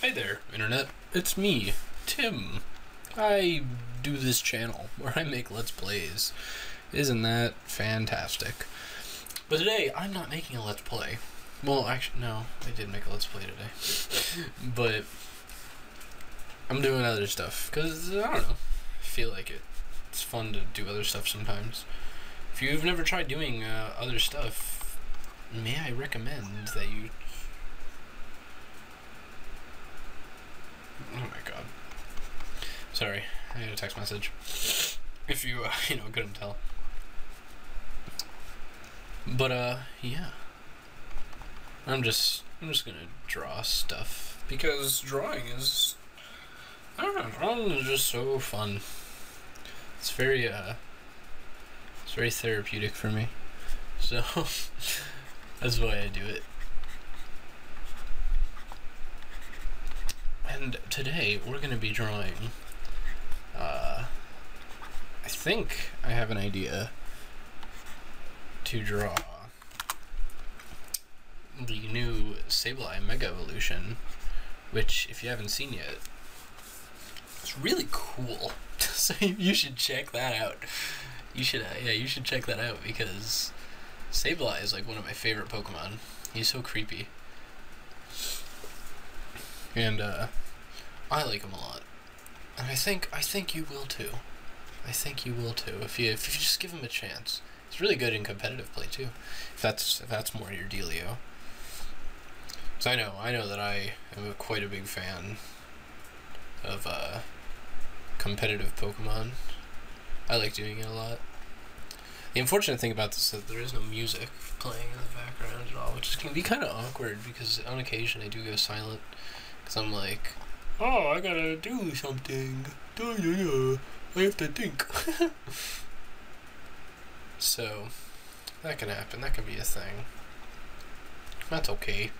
Hi there, Internet. It's me, Tim. I do this channel where I make Let's Plays. Isn't that fantastic? But today, I'm not making a Let's Play. Well, actually, no, I did make a Let's Play today. But I'm doing other stuff, because, I don't know, I feel like it. It's fun to do other stuff sometimes. If you've never tried doing other stuff, may I recommend that you... Oh my god. Sorry, I got a text message. If you, couldn't tell. But, yeah. I'm just gonna draw stuff. Because drawing is... I don't know, drawing is just so fun. It's very therapeutic for me. So, that's why I do it. And today, we're going to be drawing, I think I have an idea to draw the new Sableye Mega Evolution, which, if you haven't seen yet, it's really cool. So you should check that out. You should check that out, because Sableye is like one of my favorite Pokemon. He's so creepy. And, I like him a lot. And I think you will too. I think you will too, if you just give him a chance. It's really good in competitive play too, if that's more your dealio. Because I know that I am quite a big fan of, competitive Pokemon. I like doing it a lot. The unfortunate thing about this is that there is no music playing in the background at all, which can be kind of awkward, because on occasion I do go silent, because I'm like, oh, I gotta do something. I have to think. So, that can happen. That can be a thing. That's okay.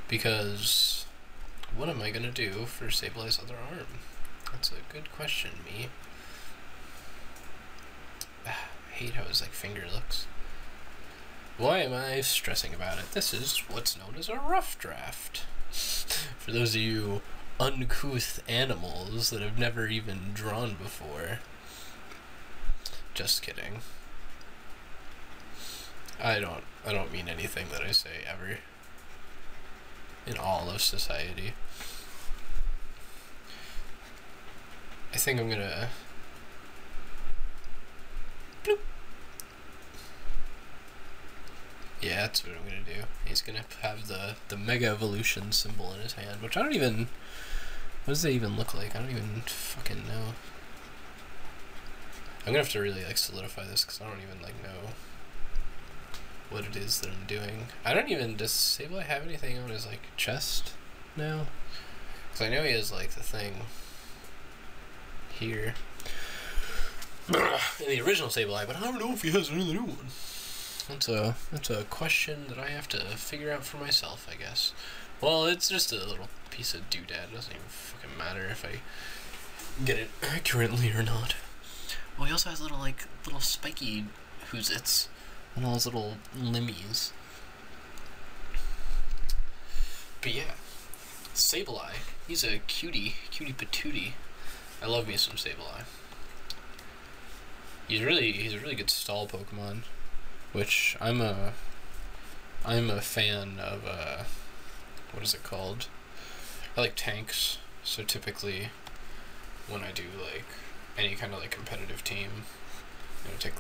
Because, what am I gonna do for Sableye's other arm? That's a good question, me. I hate how his finger looks. Why am I stressing about it? This is what's known as a rough draft. For those of you uncouth animals that have never even drawn before. Just kidding. I don't mean anything that I say ever. In all of society. I think I'm gonna... Bloop. Yeah, that's what I'm gonna do. He's gonna have the Mega Evolution symbol in his hand, which I don't even... What does it even look like? I don't even fucking know. I'm gonna have to really solidify this, because I don't even know what it is that I'm doing. I don't even... Does Sableye have anything on his chest now? Because I know he has the thing here in the original Sableye, but I don't know if he has another new one. That's a question that I have to figure out for myself, I guess. Well, it's just a little piece of doodad. It doesn't even fucking matter if I get it accurately or not. Well, he also has little spiky hoozits and all his little limmies. But yeah, Sableye. He's a cutie patootie. I love me some Sableye. He's a really good stall Pokemon, which I'm a fan of. What is it called? I like tanks. So typically, when I do any kind of competitive team, take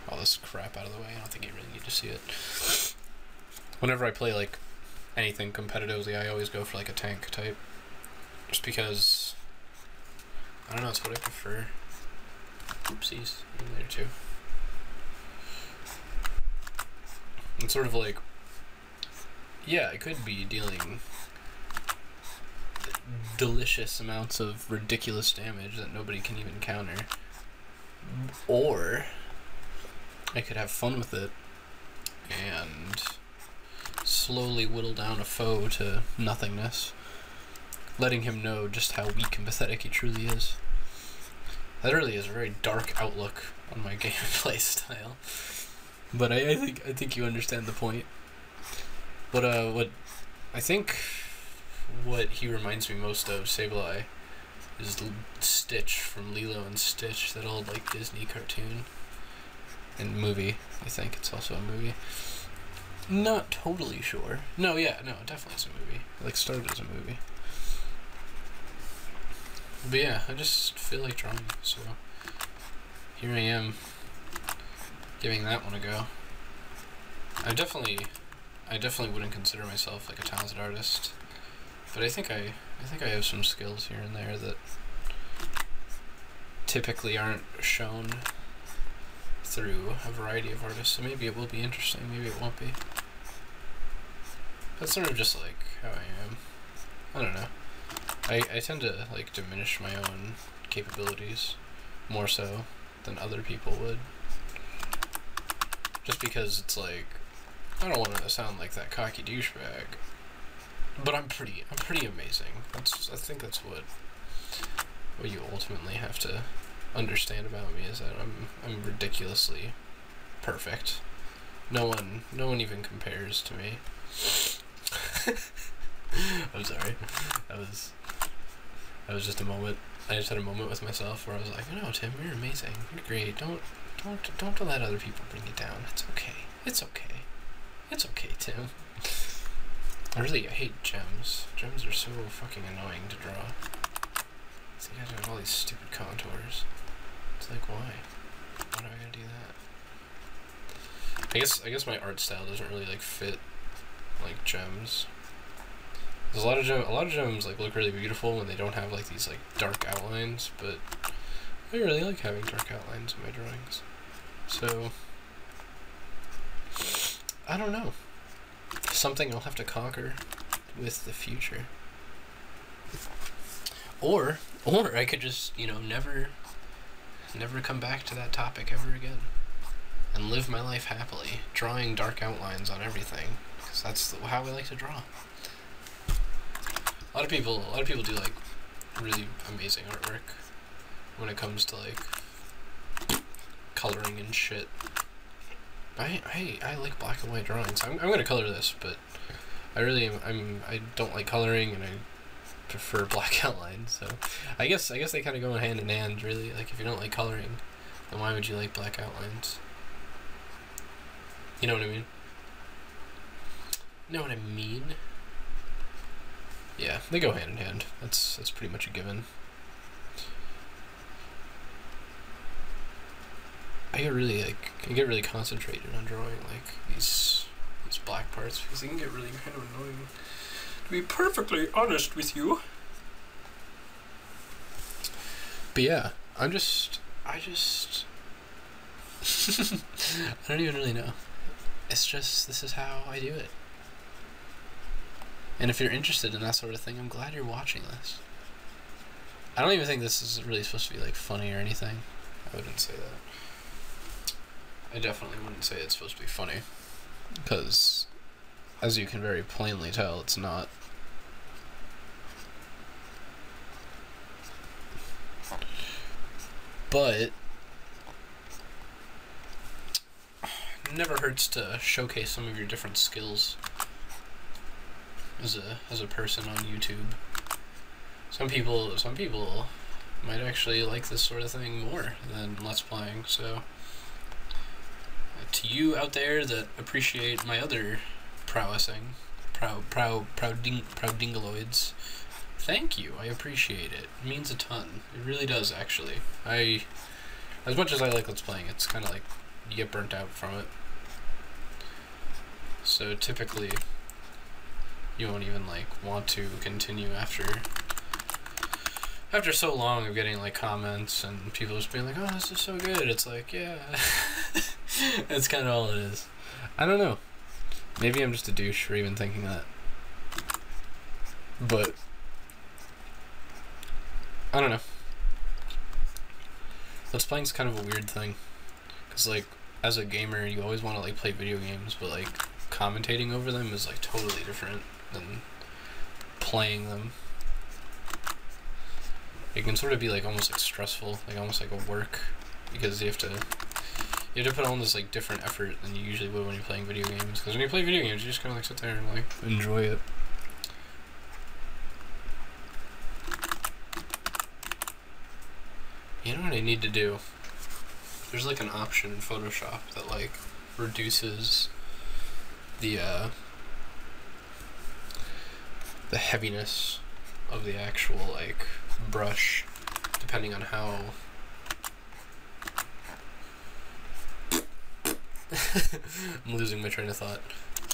all this crap out of the way. I don't think you really need to see it. Whenever I play anything competitively, I always go for a tank type, just because. I don't know, it's what I prefer. Oopsies, in there too. It's sort of yeah, I could be dealing delicious amounts of ridiculous damage that nobody can even counter. Or I could have fun with it and slowly whittle down a foe to nothingness, letting him know just how weak and pathetic he truly is. That really is a very dark outlook on my gameplay style. But I think you understand the point. But what I think what he reminds me most of, Sableye, is Stitch from Lilo and Stitch, that old like Disney cartoon and movie. I think it's also a movie. Not totally sure. No, yeah, no, it definitely is a movie. It like started as a movie. But yeah, I just feel like drawing, so here I am, giving that one a go. I definitely wouldn't consider myself like a talented artist, but I think I have some skills here and there that typically aren't shown through a variety of artists, so maybe it will be interesting, maybe it won't be. That's sort of just like how I am. I don't know. I tend to like diminish my own capabilities more so than other people would. Just because it's like, I don't want to sound like that cocky douchebag, but I'm pretty amazing. I think that's what you ultimately have to understand about me, is that I'm ridiculously perfect. No one even compares to me. I'm sorry. That was just a moment. I just had a moment with myself where I was like, no, Tim, you're amazing. You're great. Don't let other people bring you down. It's okay. It's okay. It's okay, Tim. I hate gems. Gems are so fucking annoying to draw. So you guys have all these stupid contours. It's like, why? Why do I gotta do that? I guess my art style doesn't really like fit like gems. There's a lot of gems like look really beautiful when they don't have like these like dark outlines, but I really like having dark outlines in my drawings. So I don't know. Something I'll have to conquer with the future. Or I could just, you know, never come back to that topic ever again and live my life happily, drawing dark outlines on everything, because that's how I like to draw. A lot of people do like really amazing artwork when it comes to like coloring and shit. I like black and white drawings. I'm gonna color this, but I don't like coloring, and I prefer black outlines. So I guess they kind of go hand in hand, really. Like, if you don't like coloring, then why would you like black outlines? You know what I mean? You know what I mean? Yeah, they go hand in hand. That's pretty much a given. I get really concentrated on drawing like these black parts, because they can get really kind of annoying. To be perfectly honest with you. But yeah, I don't even really know. It's just, this is how I do it. And if you're interested in that sort of thing, I'm glad you're watching this. I don't even think this is really supposed to be like funny or anything. I wouldn't say that. I definitely wouldn't say it's supposed to be funny, because as you can very plainly tell, it's not. But it never hurts to showcase some of your different skills as a person on YouTube. Some people might actually like this sort of thing more than Let's Playing, so to you out there that appreciate my other prowessing, proudingaloids, thank you. I appreciate it. It means a ton. It really does, actually. As much as I like Let's Playing, it's kind of like you get burnt out from it. So typically, you won't even like want to continue after so long of getting like comments and people just being like, oh, this is so good. It's like, yeah. That's kind of all it is. I don't know. Maybe I'm just a douche for even thinking that. But I don't know. Let's Playing's kind of a weird thing, because like as a gamer you always want to like play video games, but like commentating over them is like totally different than playing them. It can sort of be like almost like stressful, like almost like a work, because you have to put on this like different effort than you usually would when you're playing video games. Because when you play video games, you just kind of like sit there and like enjoy it. You know what I need to do? There's like an option in Photoshop that like reduces the heaviness of the actual like brush depending on how I'm losing my train of thought.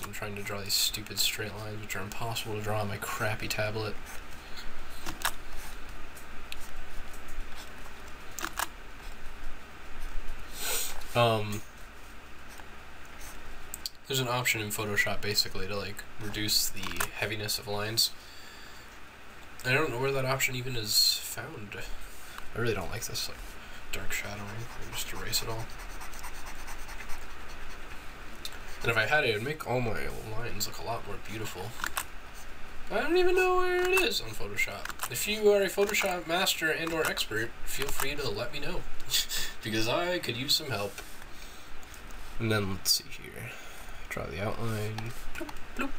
I'm trying to draw these stupid straight lines which are impossible to draw on my crappy tablet. There's an option in Photoshop basically to like reduce the heaviness of lines. I don't know where that option even is found. I really don't like this like dark shadowing. I just erase it all. And if I had it, it would make all my lines look a lot more beautiful. I don't even know where it is on Photoshop. If you are a Photoshop master and or expert, feel free to let me know. Because I could use some help. And then let's see here. Draw the outline. Bloop, bloop.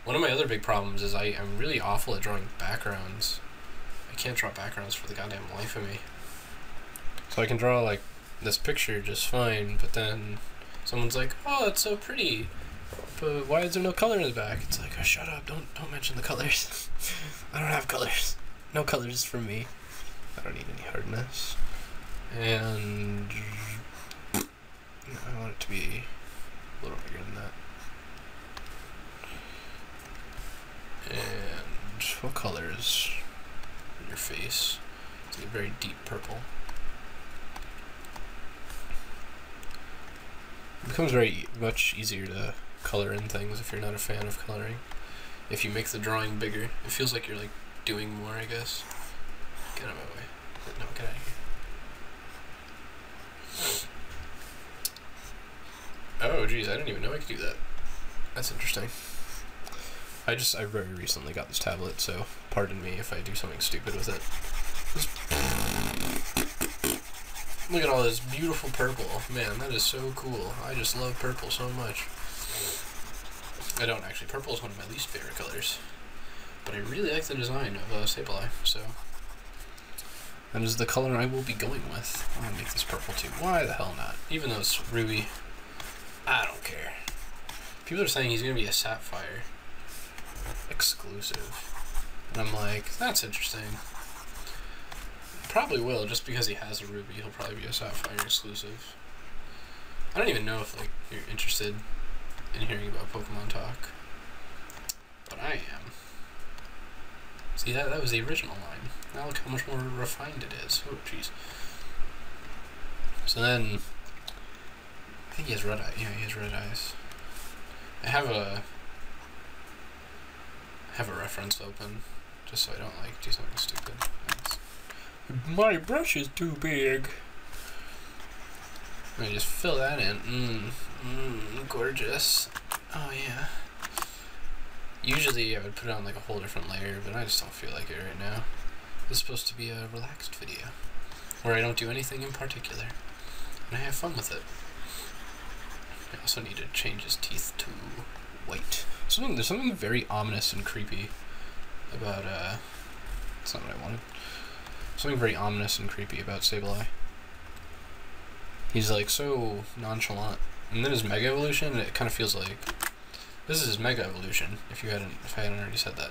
One of my other big problems is I'm really awful at drawing backgrounds. I can't draw backgrounds for the goddamn life of me. So I can draw like this picture just fine, but then someone's like, "Oh, it's so pretty, but why is there no color in the back?" It's like, "Oh, shut up! Don't mention the colors. I don't have colors. No colors for me. I don't need any hardness." And I want it to be a little bigger than that. And what color is in your face? It's like a very deep purple. It becomes much easier to color in things if you're not a fan of coloring. If you make the drawing bigger, it feels like you're like doing more, I guess. Get out of my way. No, get out of here. Oh, geez, I didn't even know I could do that. That's interesting. I very recently got this tablet, so pardon me if I do something stupid with it. Look at all this beautiful purple. Man, that is so cool. I just love purple so much. I don't actually. Purple is one of my least favorite colors. But I really like the design of Sableye, so that is the color I will be going with. I'm gonna make this purple too. Why the hell not? Even though it's ruby, I don't care. People are saying he's gonna be a sapphire exclusive. And I'm like, that's interesting. Probably will, just because he has a ruby, he'll probably be a sapphire exclusive. I don't even know if like you're interested in hearing about Pokemon talk, but I am. See, that was the original line. Now look how much more refined it is. Oh, jeez. So then, I think he has red eyes. Yeah, he has red eyes. I have a reference open, just so I don't like do something stupid. Thanks. My brush is too big. Let me just fill that in. Gorgeous. Oh yeah. Usually I would put it on like a whole different layer, but I just don't feel like it right now. This is supposed to be a relaxed video, where I don't do anything in particular, and I have fun with it. I also need to change his teeth to white. There's something very ominous and creepy about, that's not what I wanted. Something very ominous and creepy about Sableye. He's like so nonchalant. And then his Mega Evolution, it kind of feels like this is his Mega Evolution, if I hadn't already said that.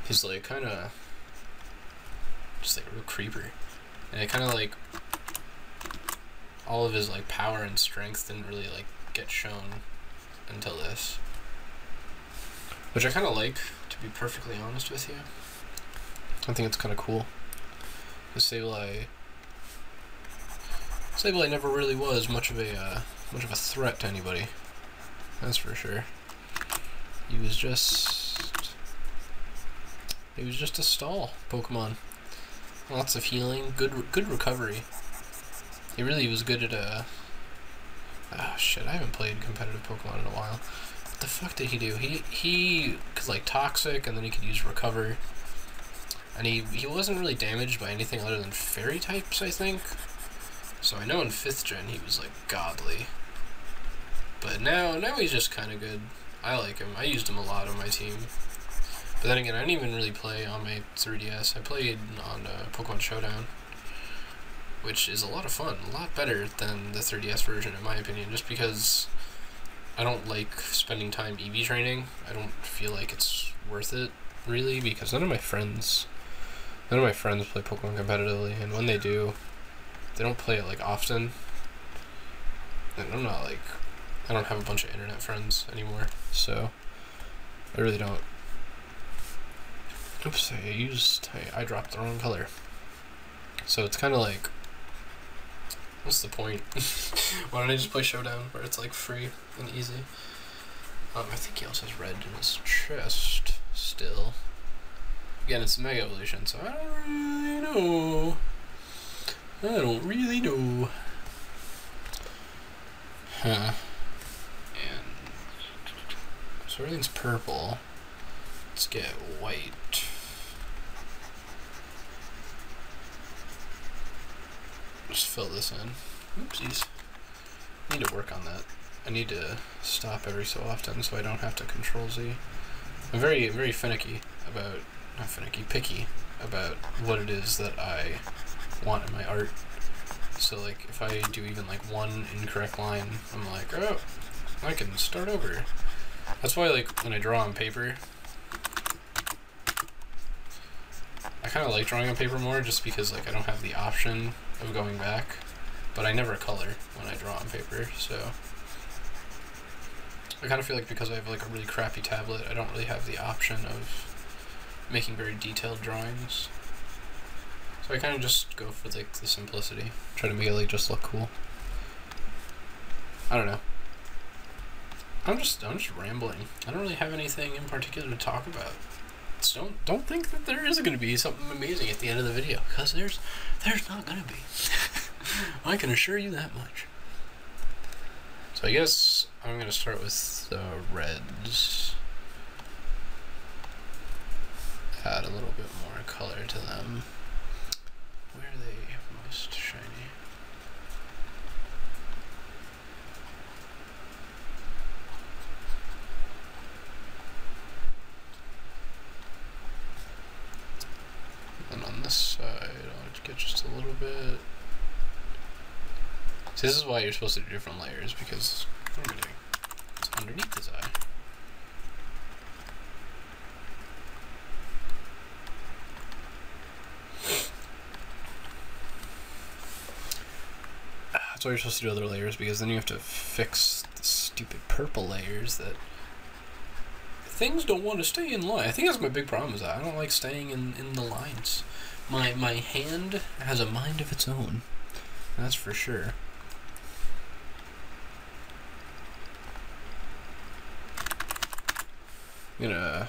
He's like kind of just like a real creeper. And it kind of like all of his like power and strength didn't really like get shown until this. Which I kind of like, to be perfectly honest with you. I think it's kind of cool. Because Sableye never really was much of a threat to anybody. That's for sure. He was just a stall Pokemon. Lots of healing, good recovery. He really was good at oh shit, I haven't played competitive Pokemon in a while. What the fuck did he do? He could like Toxic, and then he could use Recover. And he wasn't really damaged by anything other than fairy types, I think. So I know in 5th gen he was like godly. But now he's just kind of good. I like him. I used him a lot on my team. But then again, I didn't even really play on my 3DS. I played on Pokemon Showdown, which is a lot of fun, a lot better than the 3DS version in my opinion, just because I don't like spending time EV training. I don't feel like it's worth it, really, because none of my friends play Pokemon competitively, and when they do, they don't play it, like, often. And I'm not, like, I don't have a bunch of internet friends anymore, so I really don't. Oops, I dropped the wrong color. So it's kind of like, what's the point? Why don't I just play Showdown, where it's, like, free and easy? I think he also has red in his chest, still. Again, it's Mega Evolution, so I don't really know. Huh. And so everything's purple. Let's get white. Just fill this in. Oopsies. I need to work on that. I need to stop every so often so I don't have to Control Z. I'm very, very picky about what it is that I want in my art. So, like, if I do even, like, one incorrect line, I'm like, oh, I can start over. That's why, like, when I draw on paper, I kind of like drawing on paper more just because, like, I don't have the option of going back, but I never color when I draw on paper, so I kind of feel like because I have, like, a really crappy tablet, I don't really have the option of making very detailed drawings. So I kind of just go for, like, the simplicity. Try to make it, like, just look cool. I don't know. I'm just rambling. I don't really have anything in particular to talk about. So don't think that there is going to be something amazing at the end of the video, because there's not going to be. I can assure you that much. So I guess I'm going to start with the reds. Add a little bit more color to them. Where are they most shiny? And on this side, I'll get just a little bit. See, this is why you're supposed to do different layers, because what am I doing? It's underneath his eye. That's why you're supposed to do other layers, because then you have to fix the stupid purple layers that things don't want to stay in line. I think that's my big problem, is that I don't like staying in the lines. My hand has a mind of its own. That's for sure. I'm gonna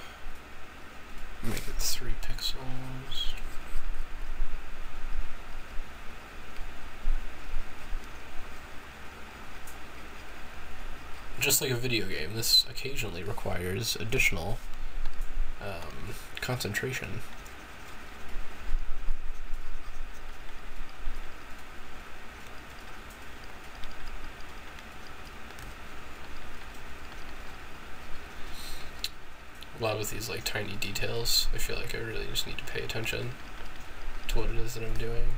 make it 3 pixels. Just like a video game, this occasionally requires additional concentration. A lot with these, like, tiny details, I feel like I really just need to pay attention to what it is that I'm doing.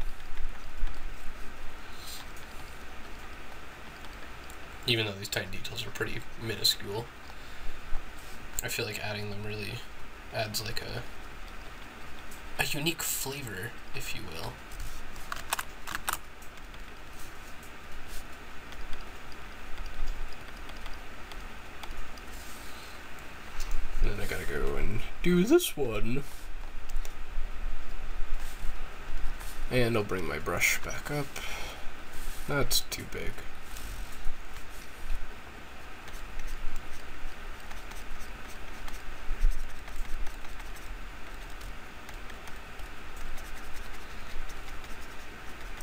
Even though these tiny details are pretty minuscule, I feel like adding them really adds, like, a unique flavor, if you will. And then I gotta go and do this one. And I'll bring my brush back up. That's too big.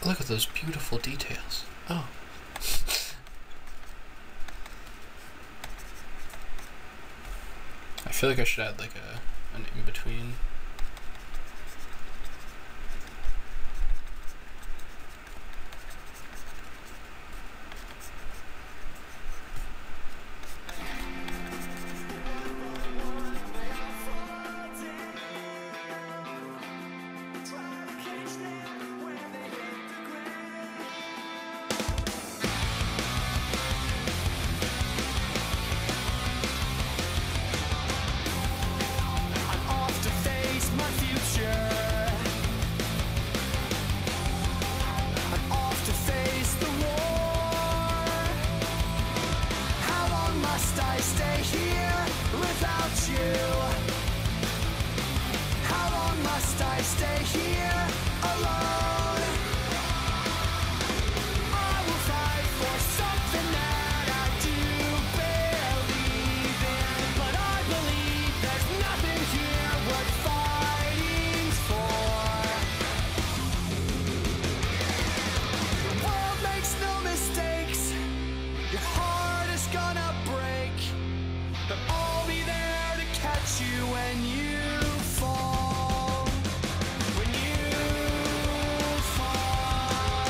Look at those beautiful details. Oh. I feel like I should add, like, an in-between. I stay here alone? I will fight for something that I do believe in, but I believe there's nothing here worth fighting for. The world makes no mistakes. Your heart is gonna break, but I'll be there to catch you when you fall. When you fall,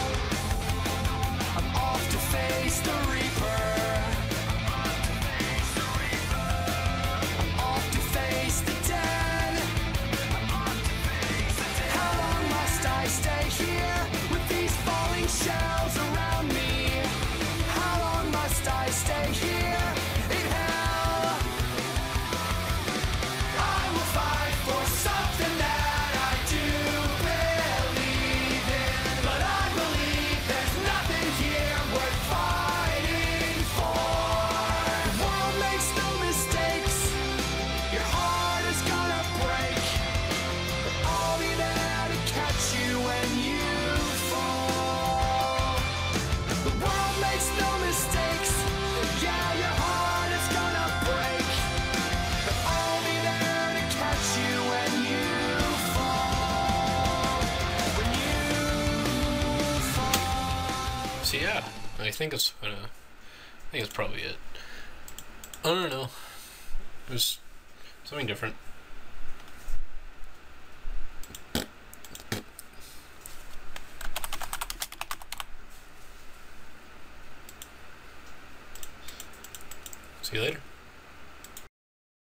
I'm off to face the reaper. I'm off to face the dead. How long must I stay here with these falling shells around me? How long must I stay here in hell? I will fight for something that I do believe in, but I believe there's nothing here worth fighting for. The world makes no mistakes. Your heart is gonna break, but I'll be there to catch you when you fall. The world makes no mistakes. Yeah, your heart is gonna break, but I'll be there to catch you when you fall. When you fall. So yeah, I think it's probably it. I don't know. There's something different. See you later.